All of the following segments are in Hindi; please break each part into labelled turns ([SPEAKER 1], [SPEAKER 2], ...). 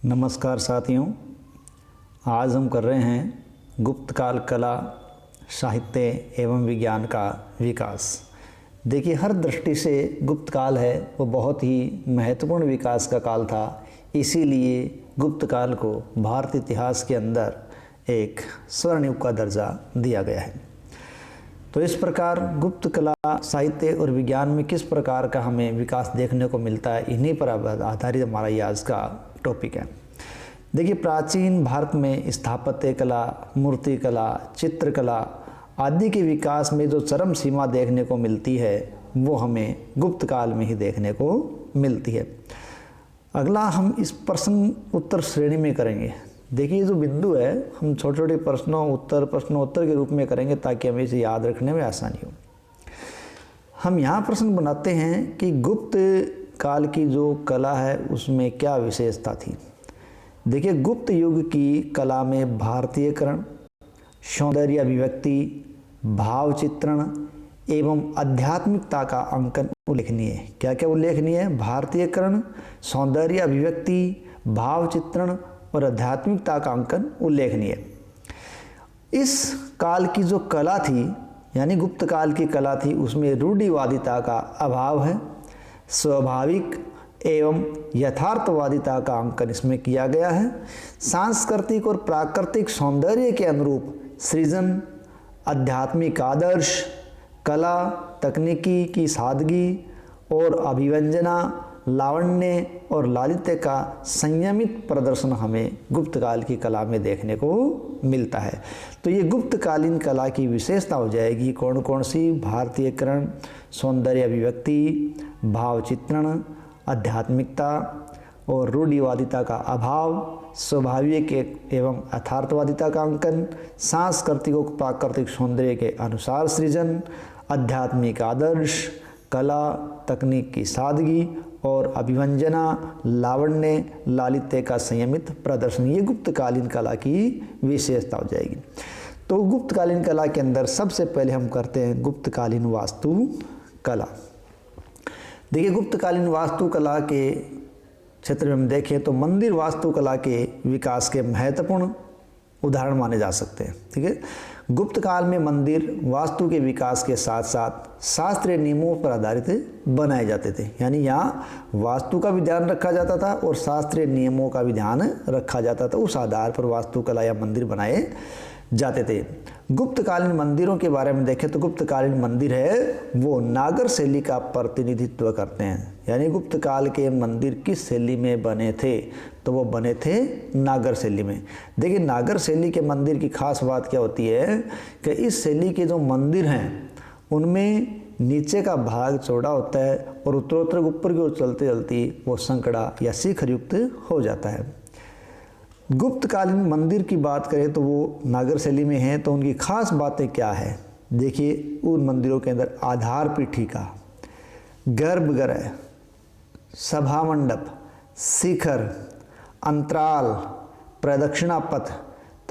[SPEAKER 1] नमस्कार साथियों, आज हम कर रहे हैं गुप्त काल कला, साहित्य एवं विज्ञान का विकास। देखिए, हर दृष्टि से गुप्त काल है वो बहुत ही महत्वपूर्ण विकास का काल था। इसीलिए गुप्त काल को भारतीय इतिहास के अंदर एक स्वर्ण युग का दर्जा दिया गया है। तो इस प्रकार गुप्त कला, साहित्य और विज्ञान में किस प्रकार का हमें विकास देखने को मिलता है, इन्हीं पर आधारित हमारा ये आज का टॉपिक है। देखिए, प्राचीन भारत में स्थापत्य कला, मूर्ति कला, चित्रकला आदि के विकास में जो चरम सीमा देखने को मिलती है वो हमें गुप्त काल में ही देखने को मिलती है। अगला हम इस प्रश्न उत्तर श्रेणी में करेंगे। देखिए, जो बिंदु है हम छोटे छोटे प्रश्नोत्तर के रूप में करेंगे ताकि हमें इसे याद रखने में आसानी हो। हम यहाँ प्रश्न बनाते हैं कि गुप्त काल की जो कला है उसमें क्या विशेषता थी। देखिए, गुप्त युग की कला में भारतीयकरण, सौंदर्य अभिव्यक्ति, भाव चित्रण एवं आध्यात्मिकता का अंकन उल्लेखनीय है। क्या क्या उल्लेखनीय है? भारतीयकरण, सौंदर्य अभिव्यक्ति, भाव चित्रण और आध्यात्मिकता का अंकन उल्लेखनीय है। इस काल की जो कला थी, यानी गुप्त काल की कला थी, उसमें रूढ़िवादिता का अभाव है। स्वाभाविक एवं यथार्थवादिता का अंकन इसमें किया गया है। सांस्कृतिक और प्राकृतिक सौंदर्य के अनुरूप सृजन, आध्यात्मिक आदर्श, कला, तकनीकी की सादगी और अभिव्यंजना, लावण्य और लालित्य का संयमित प्रदर्शन हमें गुप्त काल की कला में देखने को मिलता है। तो ये गुप्तकालीन कला की विशेषता हो जाएगी कौन कौन सी? भारतीयकरण, सौंदर्य अभिव्यक्ति, भाव चित्रण, आध्यात्मिकता और रूढ़िवादिता का अभाव, स्वाभाविक एवं यथार्थवादिता का अंकन, सांस्कृतिक और प्राकृतिक सौंदर्य के अनुसार सृजन, आध्यात्मिक आदर्श, कला, तकनीक की सादगी और अभिव्यंजना, लावण्य, लालित्य का संयमित प्रदर्शन, ये गुप्तकालीन कला की विशेषता हो जाएगी। तो गुप्तकालीन कला के अंदर सबसे पहले हम करते हैं गुप्तकालीन वास्तु कला। देखिए, गुप्तकालीन वास्तुकला के क्षेत्र में हम देखें तो मंदिर वास्तुकला के विकास के महत्वपूर्ण उदाहरण माने जा सकते हैं। ठीक है, गुप्त काल में मंदिर वास्तु के विकास के साथ साथ शास्त्रीय नियमों पर आधारित बनाए जाते थे। यानी यहाँ वास्तु का भी ध्यान रखा जाता था और शास्त्रीय नियमों का भी ध्यान रखा जाता था। उस आधार पर वास्तुकला या मंदिर बनाए जाते थे। गुप्तकालीन मंदिरों के बारे में देखें तो गुप्तकालीन मंदिर है वो नागर शैली का प्रतिनिधित्व करते हैं। यानी गुप्त काल के मंदिर किस शैली में बने थे? तो वो बने थे नागर शैली में। देखिए, नागर शैली के मंदिर की खास बात क्या होती है कि इस शैली के जो मंदिर हैं उनमें नीचे का भाग चौड़ा होता है और उत्तरोत्तर ऊपर की ओर चलते चलती वो संकड़ा या शिखर युक्त हो जाता है। गुप्तकालीन मंदिर की बात करें तो वो नागर शैली में हैं, तो उनकी खास बातें क्या है? देखिए, उन मंदिरों के अंदर आधार पीठिका, गर्भगृह, सभा मंडप, शिखर, अंतराल, प्रदक्षिणा पथ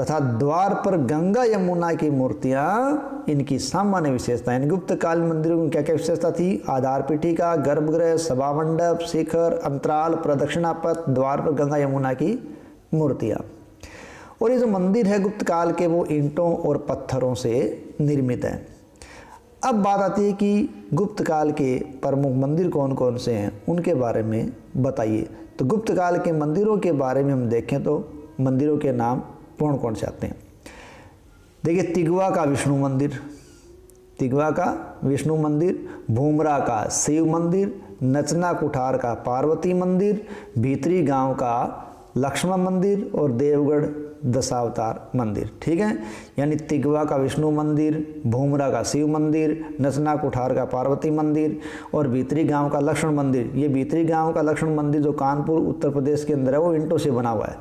[SPEAKER 1] तथा द्वार पर गंगा यमुना की मूर्तियां इनकी सामान्य विशेषता है। गुप्तकालीन मंदिरों में क्या क्या विशेषता थी? आधार पीठिका, गर्भगृह, सभा मंडप, शिखर, अंतराल, प्रदक्षिणा पथ, द्वार पर गंगा यमुना की मूर्तियां। और ये जो मंदिर है गुप्त काल के वो ईंटों और पत्थरों से निर्मित है। अब बात आती है कि गुप्त काल के प्रमुख मंदिर कौन कौन से हैं, उनके बारे में बताइए। तो गुप्त काल के मंदिरों के बारे में हम देखें तो मंदिरों के नाम कौन कौन से आते हैं। देखिए, तिगवा का विष्णु मंदिर, भूमरा का शिव मंदिर, नचना कुठार का पार्वती मंदिर, भीतरी गांव का लक्ष्मण मंदिर और देवगढ़ दशावतार मंदिर। ठीक है, यानी तिगवा का विष्णु मंदिर, भूमरा का शिव मंदिर, नचना कुठार का पार्वती मंदिर और भीतरी गांव का लक्ष्मण मंदिर। ये भीतरी गांव का लक्ष्मण मंदिर जो कानपुर उत्तर प्रदेश के अंदर है वो ईंटों से बना हुआ है।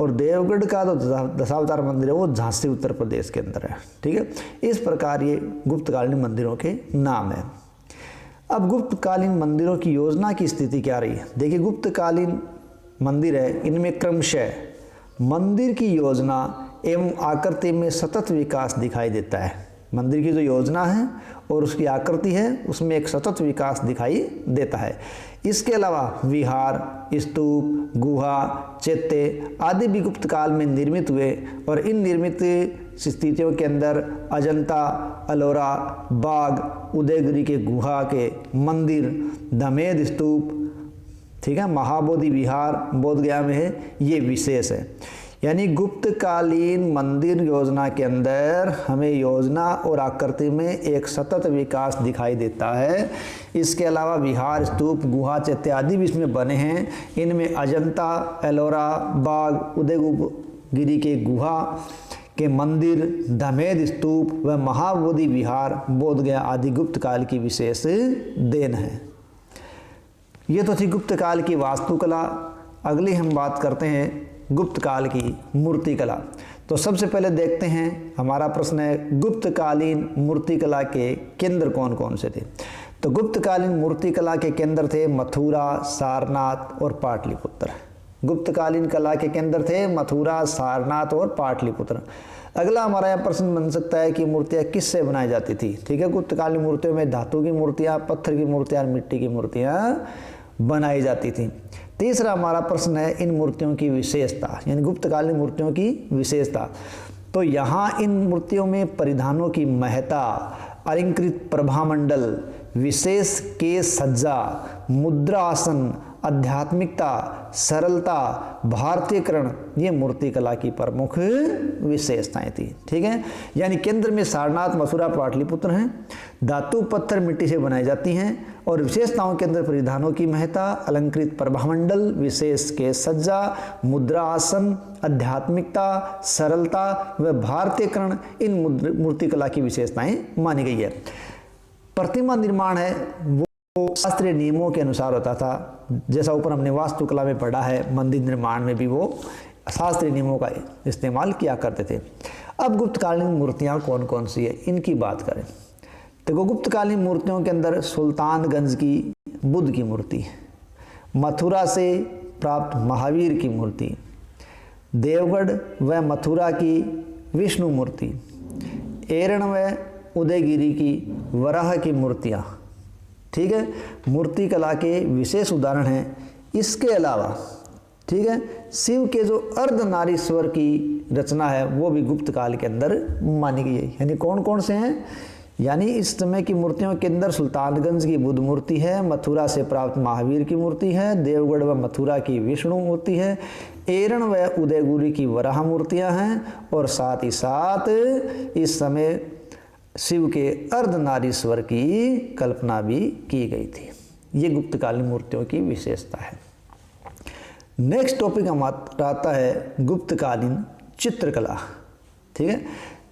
[SPEAKER 1] और देवगढ़ का जो दशावतार मंदिर है वो झांसी उत्तर प्रदेश के अंदर है। ठीक है, इस प्रकार ये गुप्तकालीन मंदिरों के नाम है। अब गुप्तकालीन मंदिरों की योजना की स्थिति क्या रही है? देखिए, गुप्तकालीन मंदिर है, इनमें क्रमशः मंदिर की योजना एवं आकृति में सतत विकास दिखाई देता है। मंदिर की जो योजना है और उसकी आकृति है उसमें एक सतत विकास दिखाई देता है। इसके अलावा विहार, स्तूप, गुहा, चैत्य आदि भी गुप्त काल में निर्मित हुए और इन निर्मित स्थितियों के अंदर अजंता, अलोरा, बाग, उदयगिरी के गुहा के मंदिर, दमेद स्तूप, ठीक है, महाबोधि विहार बोध गया में है, ये विशेष है। यानी गुप्तकालीन मंदिर योजना के अंदर हमें योजना और आकृति में एक सतत विकास दिखाई देता है। इसके अलावा विहार, स्तूप, गुहा, चैत्य आदि भी इसमें बने हैं। इनमें अजंता, एलोरा, बाग, उदयगिरी के गुहा के मंदिर, दमेद स्तूप व महाबोधि विहार बोध गया आदि गुप्त काल की विशेष देन है। ये तो थी गुप्त काल की वास्तुकला। अगली हम बात करते हैं गुप्त काल की मूर्तिकला। तो सबसे पहले देखते हैं, हमारा प्रश्न है गुप्तकालीन मूर्तिकला के केंद्र कौन कौन से थे। तो गुप्तकालीन मूर्तिकला के केंद्र थे मथुरा, सारनाथ और पाटलिपुत्र। गुप्तकालीन कला के केंद्र थे मथुरा, सारनाथ और पाटलिपुत्र। अगला हमारा यह प्रश्न बन सकता है कि मूर्तियाँ किससे बनाई जाती थी। ठीक है, गुप्तकालीन मूर्तियों में धातु की मूर्तियाँ, पत्थर की मूर्तियाँ और मिट्टी की मूर्तियाँ बनाई जाती थी। तीसरा हमारा प्रश्न है इन मूर्तियों की विशेषता, यानी गुप्तकालीन मूर्तियों की विशेषता। तो यहाँ इन मूर्तियों में परिधानों की महत्ता, अलंकृत प्रभामंडल, विशेष केश सज्जा, मुद्रासन, आध्यात्मिकता, सरलता, भारतीयकरण, ये मूर्तिकला की प्रमुख विशेषताएं थी। ठीक है, यानी केंद्र में सारनाथ, मथुरा, पाटलिपुत्र हैं। धातु, पत्थर, मिट्टी से बनाई जाती हैं और विशेषताओं के अंदर परिधानों की महत्ता, अलंकृत प्रभामंडल, विशेष केश सज्जा, मुद्रा आसन, आध्यात्मिकता, सरलता व भारतीयकरण इन मूर्तिकला की विशेषताएं मानी गई है। प्रतिमा निर्माण है वो शास्त्रीय नियमों के अनुसार होता था। जैसा ऊपर हमने वास्तुकला में पढ़ा है, मंदिर निर्माण में भी वो शास्त्रीय नियमों का इस्तेमाल किया करते थे। अब गुप्तकालीन मूर्तियाँ कौन कौन सी है, इनकी बात करें। देखो, गुप्तकालीन मूर्तियों के अंदर सुल्तानगंज की बुद्ध की मूर्ति, मथुरा से प्राप्त महावीर की मूर्ति, देवगढ़ व मथुरा की विष्णु मूर्ति, एरण व उदयगिरी की वराह की मूर्तियाँ, ठीक है, मूर्ति कला के विशेष उदाहरण हैं। इसके अलावा, ठीक है, शिव के जो अर्धनारीश्वर की रचना है वो भी गुप्त काल के अंदर मानी गई है। यानी कौन कौन से हैं, यानी इस समय की मूर्तियों के अंदर सुल्तानगंज की बुद्ध मूर्ति है, मथुरा से प्राप्त महावीर की मूर्ति है, देवगढ़ व मथुरा की विष्णु मूर्ति है, एरण व उदयगिरी की वराह मूर्तियां हैं और साथ ही साथ इस समय शिव के अर्धनारीश्वर की कल्पना भी की गई थी। ये गुप्तकालीन मूर्तियों की विशेषता है। नेक्स्ट टॉपिक हमारा आता है गुप्तकालीन चित्रकला। ठीक है,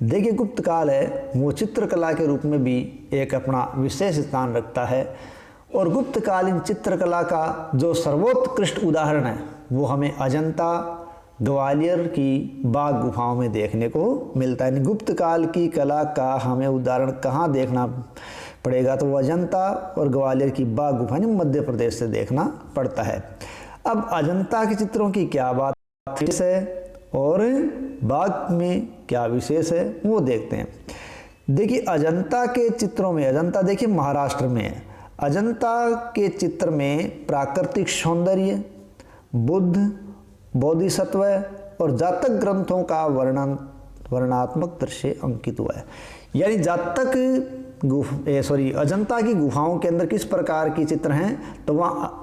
[SPEAKER 1] देखिए गुप्तकाल है वो चित्रकला के रूप में भी एक अपना विशेष स्थान रखता है और गुप्तकालीन चित्रकला का जो सर्वोत्कृष्ट उदाहरण है वो हमें अजंता, ग्वालियर की बाघ गुफाओं में देखने को मिलता है। गुप्त काल की कला का हमें उदाहरण कहाँ देखना पड़ेगा, तो वो अजंता और ग्वालियर की बाघ गुफा मध्य प्रदेश से देखना पड़ता है। अब अजंता के चित्रों की क्या बात है और बाघ में क्या विशेष है वो देखते हैं। देखिए अजंता के चित्रों में, अजंता देखिए महाराष्ट्र में है, अजंता के चित्र में प्राकृतिक सौंदर्य, बुद्ध, बोधिसत्व और जातक ग्रंथों का वर्णनात्मक दृश्य अंकित हुआ है। यानी जातक अजंता की गुफाओं के अंदर किस प्रकार की चित्र हैं, तो वहाँ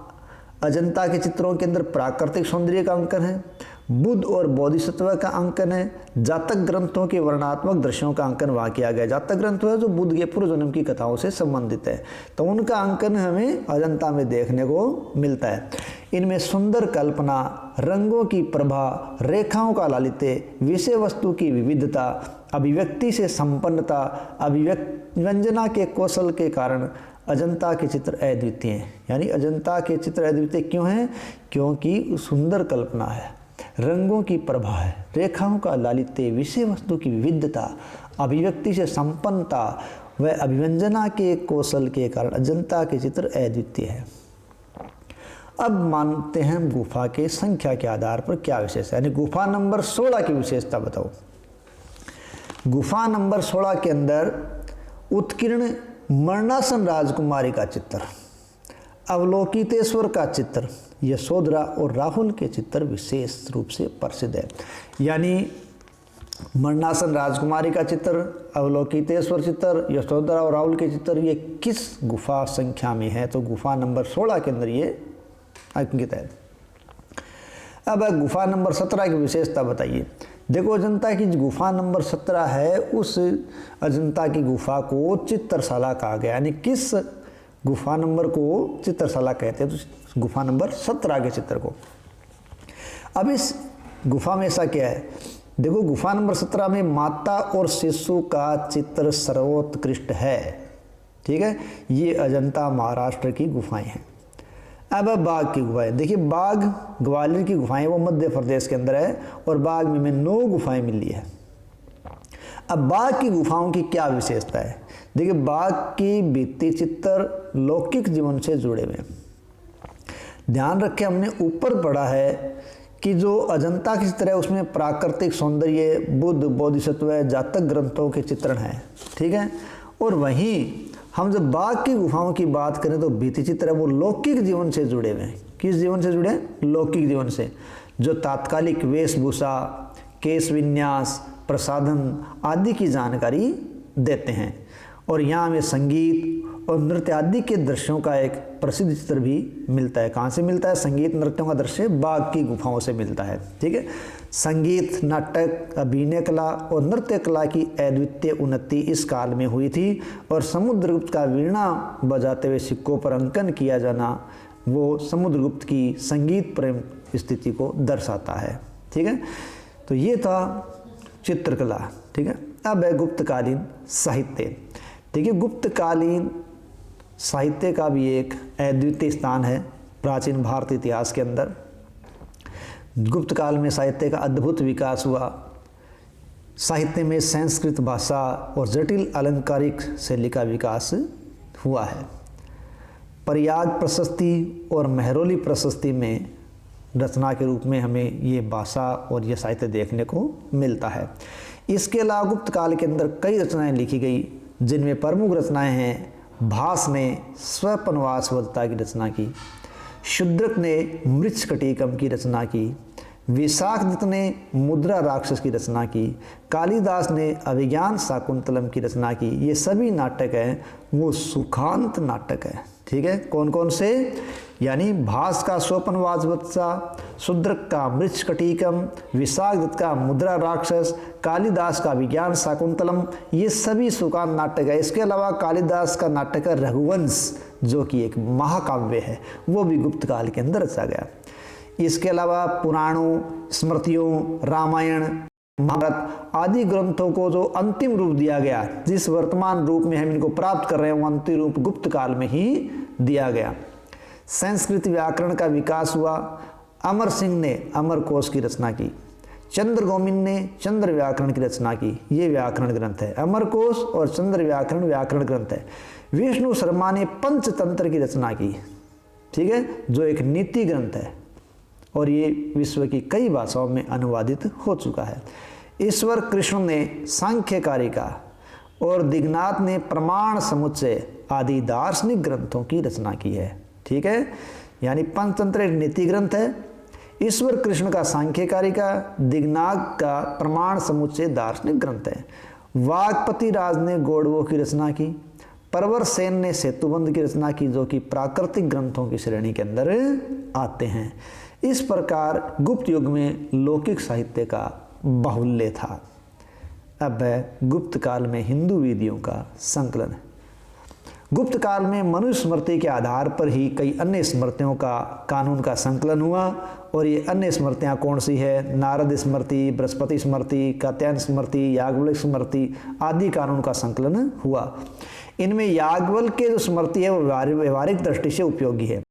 [SPEAKER 1] अजंता के चित्रों के अंदर प्राकृतिक सौंदर्य का अंकन है, बुद्ध और बोधिसत्व का अंकन है, जातक ग्रंथों के वर्णनात्मक दृश्यों का अंकन वहाँ किया गया। जातक ग्रंथ है जो बुद्ध के पूर्व जन्म की कथाओं से संबंधित है, तो उनका अंकन हमें अजंता में देखने को मिलता है। इनमें सुंदर कल्पना, रंगों की प्रभा, रेखाओं का लालित्य, विषय वस्तु की विविधता, अभिव्यक्ति से संपन्नता, अभिव्यंजना के कौशल के कारण अजंता के चित्र अद्वितीय हैं। यानी अजंता के चित्र अद्वितीय क्यों हैं, क्योंकि सुंदर कल्पना है, रंगों की प्रभा है, रेखाओं का लालित्य, विषय वस्तु की विविधता, अभिव्यक्ति से संपन्नता व अभिव्यंजना के कौशल के कारण अजंता के चित्र अद्वितीय है। अब मानते हैं गुफा के संख्या के आधार पर क्या विशेष है, यानी गुफा नंबर 16 की विशेषता बताओ। गुफा नंबर 16 के अंदर उत्कीर्ण मरणासन राजकुमारी का चित्र, अवलोकितेश्वर का चित्र, यशोधरा और राहुल के चित्र विशेष रूप से प्रसिद्ध है। यानी मरणासन राजकुमारी का चित्र, अवलोकितेश्वर चित्र, यशोधरा और राहुल के चित्र ये किस गुफा संख्या में है? तो गुफा नंबर 16 के अंदर ये अंकित है। अब गुफा नंबर 17 की विशेषता बताइए। देखो, अजंता की गुफा नंबर 17 है, उस अजंता की गुफा को चित्रशाला कहा गया। यानी किस गुफा नंबर को चित्रशाला कहते हैं? तो गुफा नंबर 17 के चित्र को। अब इस गुफा में ऐसा क्या है? देखो, गुफा नंबर 17 में माता और शिशु का चित्र सर्वोत्कृष्ट है। ठीक है, ये अजंता महाराष्ट्र की गुफाएं हैं। अब बाघ की गुफाएं देखिए, बाघ ग्वालियर की गुफाएं वो मध्य प्रदेश के अंदर है और बाघ में 9 गुफाएं मिली है। अब बाघ की गुफाओं की क्या विशेषता है? देखिए, बाघ की भित्ति चित्र लौकिक जीवन से जुड़े हुए हैं। ध्यान रखें, हमने ऊपर पढ़ा है कि जो अजंता की चित्र है उसमें प्राकृतिक सौंदर्य, बुद्ध, बोधिसत्व, जातक ग्रंथों के चित्रण है। ठीक है, और वहीं हम जब बाघ की गुफाओं की बात करें तो भित्ति चित्र है वो लौकिक जीवन से जुड़े हुए हैं। किस जीवन से जुड़े? लौकिक जीवन से, जो तात्कालिक वेशभूषा, केश विन्यास, प्रसाधन आदि की जानकारी देते हैं। और यहाँ हमें संगीत और नृत्य आदि के दृश्यों का एक प्रसिद्ध चित्र भी मिलता है। कहाँ से मिलता है? संगीत नृत्यों का दृश्य बाघ की गुफाओं से मिलता है। ठीक है, संगीत, नाटक, अभिनय कला और नृत्य कला की अद्वितीय उन्नति इस काल में हुई थी और समुद्रगुप्त का वीणा बजाते हुए सिक्कों पर अंकन किया जाना वो समुद्रगुप्त की संगीत प्रेम स्थिति को दर्शाता है। ठीक है, तो ये था चित्रकला। ठीक है, अब है गुप्तकालीन साहित्य। देखिए, गुप्तकालीन साहित्य का भी एक अद्वितीय स्थान है प्राचीन भारतीय इतिहास के अंदर। गुप्त काल में साहित्य का अद्भुत विकास हुआ। साहित्य में संस्कृत भाषा और जटिल अलंकारिक शैली का विकास हुआ है। प्रयाग प्रशस्ति और मेहरौली प्रशस्ति में रचना के रूप में हमें ये भाषा और ये साहित्य देखने को मिलता है। इसके अलावा गुप्त काल के अंदर कई रचनाएं लिखी गई, जिनमें प्रमुख रचनाएं हैं भास ने स्वपनवासवदता की रचना की, शूद्रक ने मृच्छकटिकम की रचना की, विशाखदत्त ने मुद्रा राक्षस की रचना की, कालिदास ने अभिज्ञान शाकुंतलम की रचना की। ये सभी नाटक हैं वो सुखांत नाटक है। ठीक है, कौन कौन से? यानी भास का स्वपनवासवदता, शूद्रक का मृच्छकटिकम, विशाखदत्त का मुद्रा राक्षस, कालिदास का विज्ञान शाकुंतलम, ये सभी सुखांत नाटक है। इसके अलावा कालिदास का नाटक है रघुवंश, जो कि एक महाकाव्य है, वो भी गुप्त काल के अंदर रचा गया। इसके अलावा पुराणों, स्मृतियों, रामायण, महाभारत आदि ग्रंथों को जो अंतिम रूप दिया गया, जिस वर्तमान रूप में हम इनको प्राप्त कर रहे हैं वो अंतिम रूप गुप्त काल में ही दिया गया। संस्कृत व्याकरण का विकास हुआ। अमर सिंह ने अमरकोश की रचना की, चंद्र गोविंद ने चंद्र व्याकरण की रचना की। ये व्याकरण ग्रंथ है, अमरकोश और चंद्र व्याकरण व्याकरण ग्रंथ है। विष्णु शर्मा ने पंचतंत्र की रचना की। ठीक है, जो एक नीति ग्रंथ है और ये विश्व की कई भाषाओं में अनुवादित हो चुका है। ईश्वर कृष्ण ने सांख्यकारिका और दिग्नाथ ने प्रमाण समुच्चय आदि दार्शनिक ग्रंथों की रचना की है। ठीक है, यानी पंचतंत्र एक नीति ग्रंथ है, ईश्वर कृष्ण का सांख्यकारिका, दिग्नाथ का प्रमाण समुच्चय दार्शनिक ग्रंथ है। वागपति राज ने गौड़वों की रचना की, परवर सेन ने सेतुबंध की रचना की, जो कि प्राकृतिक ग्रंथों की श्रेणी के अंदर आते हैं। इस प्रकार गुप्त युग में लौकिक साहित्य का बाहुल्य था। अब है गुप्त काल में हिंदू विधियों का संकलन। गुप्त काल में मनुस्मृति स्मृति के आधार पर ही कई अन्य स्मृतियों का कानून का संकलन हुआ और ये अन्य स्मृतियाँ कौन सी है? नारद स्मृति, बृहस्पति स्मृति, कात्यायन स्मृति, याज्ञवल्क्य स्मृति आदि कानून का संकलन हुआ। इनमें याज्ञवल्क्य के जो स्मृति है वो व्यवहारिक दृष्टि से उपयोगी है।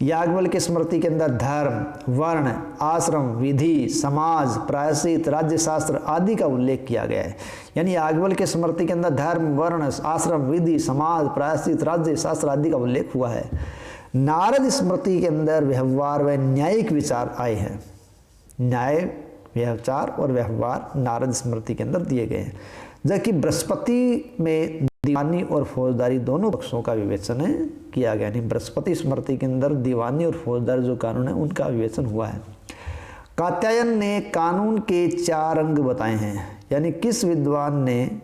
[SPEAKER 1] याज्ञवल्क्य की स्मृति के अंदर धर्म, वर्ण, आश्रम, विधि, समाज, प्रायश्चित, राज्यशास्त्र आदि का उल्लेख किया गया है। यानी याज्ञवल्क्य की स्मृति के अंदर धर्म, वर्ण, आश्रम, विधि, समाज, प्रायश्चित, राज्यशास्त्र आदि का उल्लेख हुआ है। नारद स्मृति के अंदर व्यवहार व न्यायिक विचार आए हैं। न्याय, विचार और व्यवहार नारद स्मृति के अंदर दिए गए हैं। जबकि बृहस्पति में दीवानी और फौजदारी दोनों पक्षों का विवेचन किया गया। यानी बृहस्पति स्मृति के अंदर दीवानी और फौजदारी जो कानून है उनका विवेचन हुआ है। कात्यायन ने कानून के 4 अंग बताए हैं। यानी किस विद्वान ने,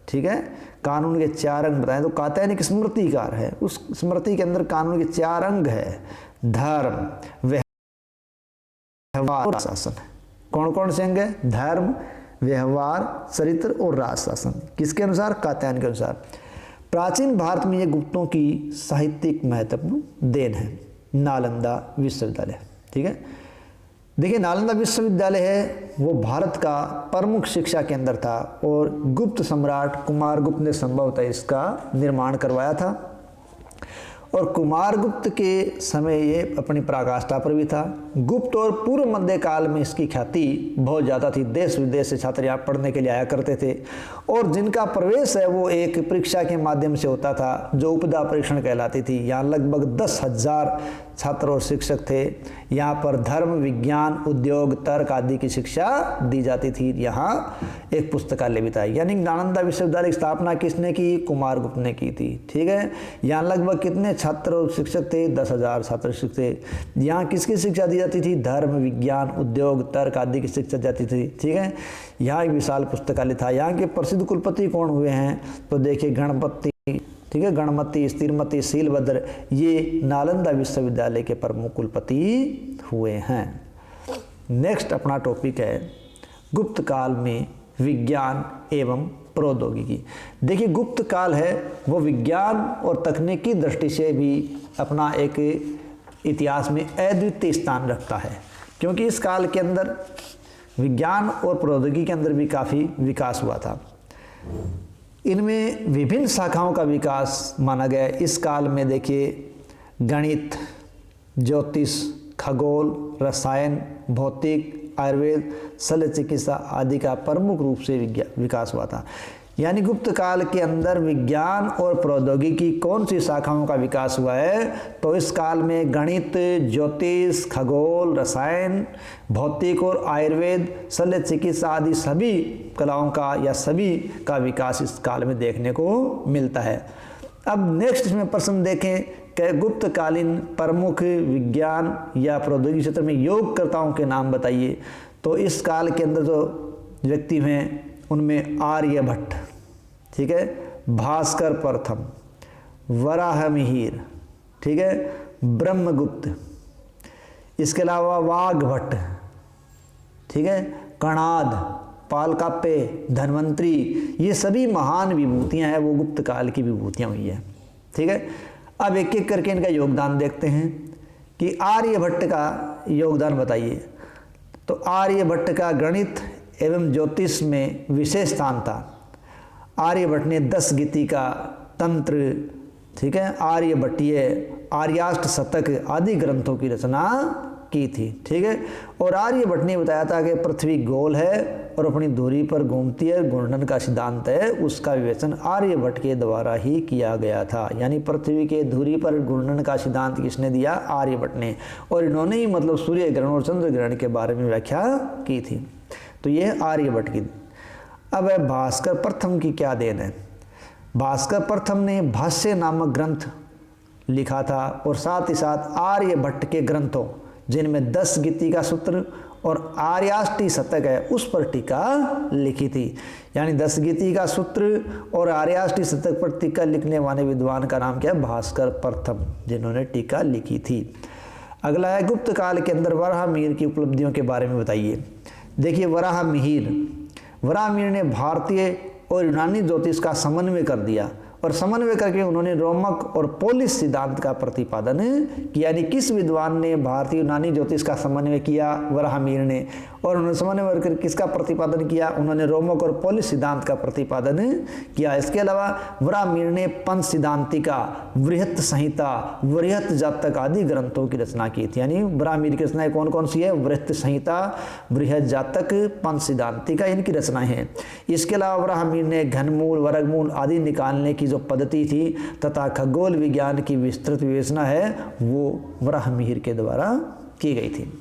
[SPEAKER 1] ठीक है, कानून के 4 अंग बताए। तो कात्यायन एक स्मृतिकार है, उस स्मृति के अंदर कानून के 4 अंग है, धर्म, व्यवहार और शासन। कौन कौन से अंग है? धर्म, व्यवहार, चरित्र और राज शासन। किसके अनुसार? कात्यायन के अनुसार। प्राचीन भारत में ये गुप्तों की साहित्यिक महत्वपूर्ण देन है। नालंदा विश्वविद्यालय, ठीक है। देखिए, नालंदा विश्वविद्यालय है वो भारत का प्रमुख शिक्षा केंद्र था और गुप्त सम्राट कुमारगुप्त ने संभवतः इसका निर्माण करवाया था। और कुमारगुप्त के समय ये अपनी पराकाष्ठा पर भी था। गुप्त और पूर्व मध्य काल में इसकी ख्याति बहुत ज़्यादा थी। देश विदेश से छात्र यहाँ पढ़ने के लिए आया करते थे और जिनका प्रवेश है वो एक परीक्षा के माध्यम से होता था जो उपदा परीक्षण कहलाती थी। यहाँ लगभग 10,000 छात्र और शिक्षक थे। यहाँ पर धर्म, विज्ञान, उद्योग, तर्क आदि की शिक्षा दी जाती थी। यहाँ एक पुस्तकालय भी था। यानी नालंदा विश्वविद्यालय की स्थापना किसने की? कुमारगुप्त ने की थी, ठीक है। यहाँ लगभग कितने छात्र और शिक्षक थे? 10,000 छात्र शिक्षक थे। यहाँ किसकी शिक्षा दी जाती थी? धर्म, विज्ञान, उद्योग, तर्क आदि की शिक्षा दी जाती थी, ठीक है। यहाँ एक विशाल पुस्तकालय था। यहाँ के प्रसिद्ध कुलपति कौन हुए हैं? तो देखिए, गणपति, ठीक है, गणमती, स्थिरमती, शीलभद्र, ये नालंदा विश्वविद्यालय के प्रमुख कुलपति हुए हैं। नेक्स्ट अपना टॉपिक है गुप्त काल में विज्ञान एवं प्रौद्योगिकी। देखिए, गुप्त काल है वो विज्ञान और तकनीकी दृष्टि से भी अपना एक इतिहास में अद्वितीय स्थान रखता है, क्योंकि इस काल के अंदर विज्ञान और प्रौद्योगिकी के अंदर भी काफ़ी विकास हुआ था। इनमें विभिन्न शाखाओं का विकास माना गया। इस काल में देखिए, गणित, ज्योतिष, खगोल, रसायन, भौतिक, आयुर्वेद, शल्य चिकित्सा आदि का प्रमुख रूप से विकास हुआ था। यानी गुप्त काल के अंदर विज्ञान और प्रौद्योगिकी कौन सी शाखाओं का विकास हुआ है? तो इस काल में गणित, ज्योतिष, खगोल, रसायन, भौतिक और आयुर्वेद, शल्य चिकित्सा आदि सभी कलाओं का या सभी का विकास इस काल में देखने को मिलता है। अब नेक्स्ट इसमें प्रश्न देखें कि गुप्तकालीन प्रमुख विज्ञान या प्रौद्योगिकी क्षेत्र में योगकर्ताओं के नाम बताइए। तो इस काल के अंदर जो व्यक्ति हैं उनमें आर्यभट्ट, ठीक है, भास्कर प्रथम, वराहमिहिर, ठीक है, ब्रह्मगुप्त, इसके अलावा वाघभट्ट, ठीक है, कणाद, पालकाप्य, धन्वंतरी, ये सभी महान विभूतियां हैं, वो गुप्त काल की विभूतियां हुई है, ठीक है। अब एक एक करके इनका योगदान देखते हैं कि आर्यभट्ट का योगदान बताइए। तो आर्यभट्ट का गणित एवं ज्योतिष में विशेष स्थान था। आर्यभट्ट ने 10 गीति का तंत्र, ठीक है, आर्यभट्टीय, आर्याष्ट शतक आदि ग्रंथों की रचना की थी, ठीक है। और आर्यभट्ट ने बताया था कि पृथ्वी गोल है और अपनी धुरी पर घूमती है, घूर्णन का सिद्धांत है, उसका विवेचन आर्यभट्ट के द्वारा ही किया गया था। यानी पृथ्वी के धुरी पर घूर्णन का सिद्धांत किसने दिया? आर्यभट्ट ने। और इन्होंने ही मतलब सूर्य ग्रहण और चंद्र ग्रहण के बारे में व्याख्या की थी। तो यह आर्यभट्ट की। अब है भास्कर प्रथम की क्या देन है? भास्कर प्रथम ने भाष्य नामक ग्रंथ लिखा था और साथ ही साथ आर्यभट्ट के ग्रंथों जिनमें 10 गीति का सूत्र और आर्याष्टी शतक है उस पर टीका लिखी थी। यानी 10 गीति का सूत्र और आर्याष्टी शतक पर टीका लिखने वाले विद्वान का नाम क्या है? भास्कर प्रथम, जिन्होंने टीका लिखी थी। अगला है गुप्त काल के अंदर वराहमिहिर की उपलब्धियों के बारे में बताइए। देखिए, वराहमिहिर ने भारतीय और यूनानी ज्योतिष का समन्वय कर दिया और समन्वय करके उन्होंने रोमक और पोलिश सिद्धांत का प्रतिपादन किया। यानी किस विद्वान ने भारतीय यूनानी ज्योतिष का समन्वय किया? वराहमिहिर ने। और उन्होंने समन्वय करके किसका प्रतिपादन किया? उन्होंने रोमक और पोलिश सिद्धांत का प्रतिपादन किया। इसके अलावा वराहमिहिर ने पंच सिद्धांतिका, वृहत संहिता, वृहत जातक आदि ग्रंथों की रचना की थी। यानी वराहमिहिर की रचनाएं कौन कौन सी है? वृहत संहिता, बृहत जातक, पंच सिद्धांतिका, इनकी रचनाएं हैं। इसके अलावा वराहमिहिर ने घनमूल, वर्गमूल आदि निकालने की जो पद्धति थी तथा खगोल विज्ञान की विस्तृत विवेचना है वो वराहमिहिर के द्वारा की गई थी।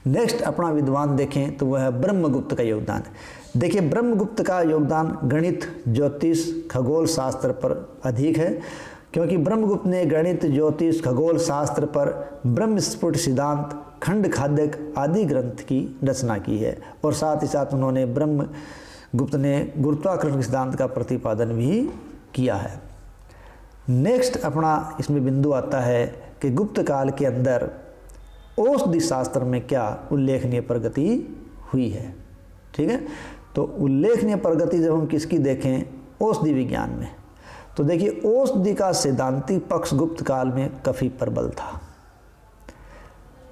[SPEAKER 1] नेक्स्ट अपना विद्वान देखें तो वह है ब्रह्मगुप्त का योगदान। देखिए ब्रह्मगुप्त का योगदान गणित, ज्योतिष, खगोल शास्त्र पर अधिक है, क्योंकि ब्रह्मगुप्त ने गणित, ज्योतिष, खगोल शास्त्र पर ब्रह्मस्फुट सिद्धांत, खंड खाद्यक आदि ग्रंथ की रचना की है। और साथ ही साथ उन्होंने ब्रह्मगुप्त ने गुरुत्वाकर्षण सिद्धांत का प्रतिपादन भी किया है। नेक्स्ट अपना इसमें बिंदु आता है कि गुप्त काल के अंदर औषधि शास्त्र में क्या उल्लेखनीय प्रगति हुई है। ठीक है, तो उल्लेखनीय प्रगति जब हम किसकी देखें, औषधि विज्ञान में, तो देखिए औषधि का सिद्धांतिक पक्ष गुप्त काल में काफी प्रबल था।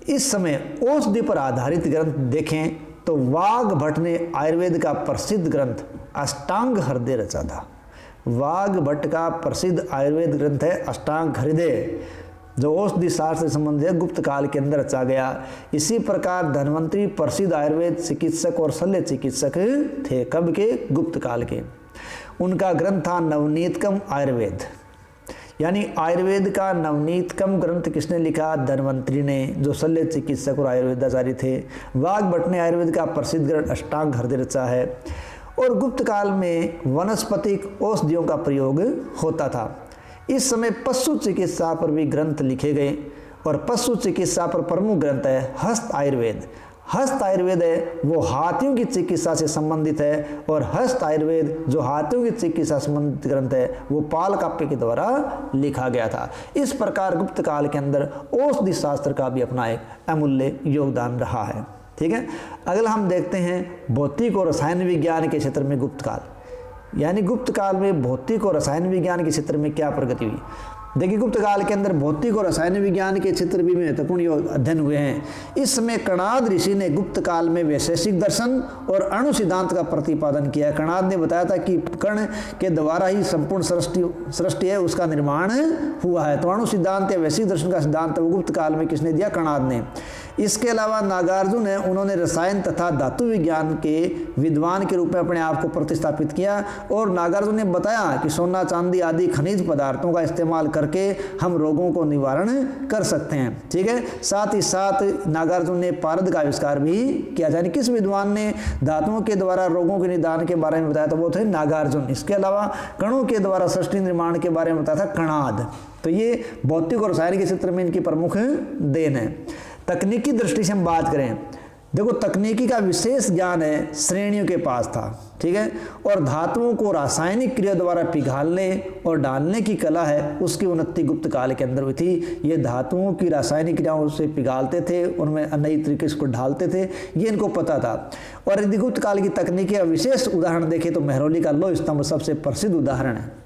[SPEAKER 1] इस समय औषधि पर आधारित ग्रंथ देखें तो वाघ भट्ट ने आयुर्वेद का प्रसिद्ध ग्रंथ अष्टांग हृदय रचा था। वाघ भट्ट का प्रसिद्ध आयुर्वेद ग्रंथ है अष्टांग हृदय, जो औषधि शास्त्र से संबंधित है, गुप्त काल के अंदर रचा गया। इसी प्रकार धन्वंतरी प्रसिद्ध आयुर्वेद चिकित्सक और शल्य चिकित्सक थे। कब के? गुप्त काल के। उनका ग्रंथ था नवनीतकम आयुर्वेद, यानी आयुर्वेद का नवनीतकम ग्रंथ किसने लिखा? धन्वंतरी ने, जो शल्य चिकित्सक और आयुर्वेदाचार्य थे। वाघ भट्ट ने आयुर्वेद का प्रसिद्ध ग्रंथ अष्टांग हृदय रचा है। और गुप्त काल में वनस्पतिक औषधियों का प्रयोग होता था। इस समय पशु चिकित्सा पर भी ग्रंथ लिखे गए, और पशु चिकित्सा पर प्रमुख ग्रंथ है हस्त आयुर्वेद। हस्त आयुर्वेद है वो हाथियों की चिकित्सा से संबंधित है, और हस्त आयुर्वेद जो हाथियों की चिकित्सा से संबंधित ग्रंथ है वो पाल काव्य के द्वारा लिखा गया था। इस प्रकार गुप्त काल के अंदर औषधि शास्त्र का भी अपना एक अमूल्य योगदान रहा है। ठीक है, अगला हम देखते हैं भौतिक और रसायन विज्ञान के क्षेत्र में गुप्त काल, यानी गुप्त काल में भौतिक और रसायन विज्ञान के क्षेत्र में क्या प्रगति हुई। देखिए गुप्त काल के अंदर भौतिक और रसायन विज्ञान के क्षेत्र भी महत्वपूर्ण अध्ययन हुए हैं। इस समय कणाद ऋषि ने गुप्त काल में वैशेषिक दर्शन और अणु सिद्धांत का प्रतिपादन किया। कणाद ने बताया था कि कण के द्वारा ही संपूर्ण सृष्टि है उसका निर्माण हुआ है। तो अणु सिद्धांत या वैशेषिक दर्शन का सिद्धांत वो गुप्त काल में किसने दिया? कणाद ने। इसके अलावा नागार्जुन है, उन्होंने रसायन तथा धातु विज्ञान के विद्वान के रूप में अपने आप को प्रतिस्थापित किया। और नागार्जुन ने बताया कि सोना, चांदी आदि खनिज पदार्थों का इस्तेमाल करके हम रोगों को निवारण कर सकते हैं। ठीक है, साथ ही साथ नागार्जुन ने पारद का आविष्कार भी किया। यानी किस विद्वान ने धातुओं के द्वारा रोगों के निदान के बारे में बताया था? वो थे नागार्जुन। इसके अलावा कणों के द्वारा सृष्टि निर्माण के बारे में बताया था कणाद। तो ये भौतिक और रसायन के क्षेत्र में इनकी प्रमुख देन है। तकनीकी दृष्टि से हम बात करें, देखो तकनीकी का विशेष ज्ञान है श्रेणियों के पास था। ठीक है, और धातुओं को रासायनिक क्रिया द्वारा पिघालने और डालने की कला है उसकी उन्नति गुप्त काल के अंदर हुई थी। ये धातुओं की रासायनिक क्रियाओं से पिघालते थे, उनमें नई तरीके से ढालते थे, ये इनको पता था। और यदि गुप्त काल की तकनीकी का विशेष उदाहरण देखें तो मेहरौली का लौह स्तंभ सबसे प्रसिद्ध उदाहरण है।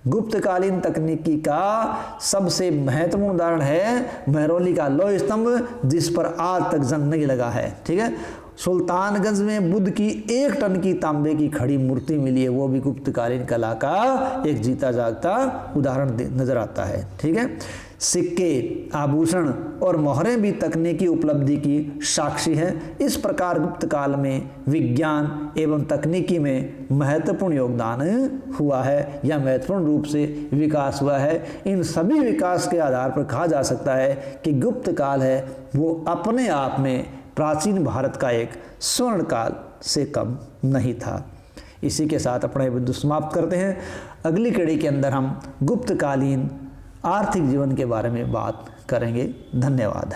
[SPEAKER 1] गुप्तकालीन तकनीकी का सबसे महत्वपूर्ण उदाहरण है मेहरौली का लौह स्तंभ, जिस पर आज तक जंग नहीं लगा है। ठीक है, सुल्तानगंज में बुद्ध की 1 टन की तांबे की खड़ी मूर्ति मिली है, वो भी गुप्तकालीन कला का एक जीता जागता उदाहरण नजर आता है। ठीक है, सिक्के, आभूषण और मोहरें भी तकनीकी उपलब्धि की साक्षी हैं। इस प्रकार गुप्त काल में विज्ञान एवं तकनीकी में महत्वपूर्ण योगदान हुआ है या महत्वपूर्ण रूप से विकास हुआ है। इन सभी विकास के आधार पर कहा जा सकता है कि गुप्त काल है वो अपने आप में प्राचीन भारत का एक स्वर्ण काल से कम नहीं था। इसी के साथ अपना ये बिंदु समाप्त करते हैं। अगली कड़ी के अंदर हम गुप्तकालीन आर्थिक जीवन के बारे में बात करेंगे। धन्यवाद।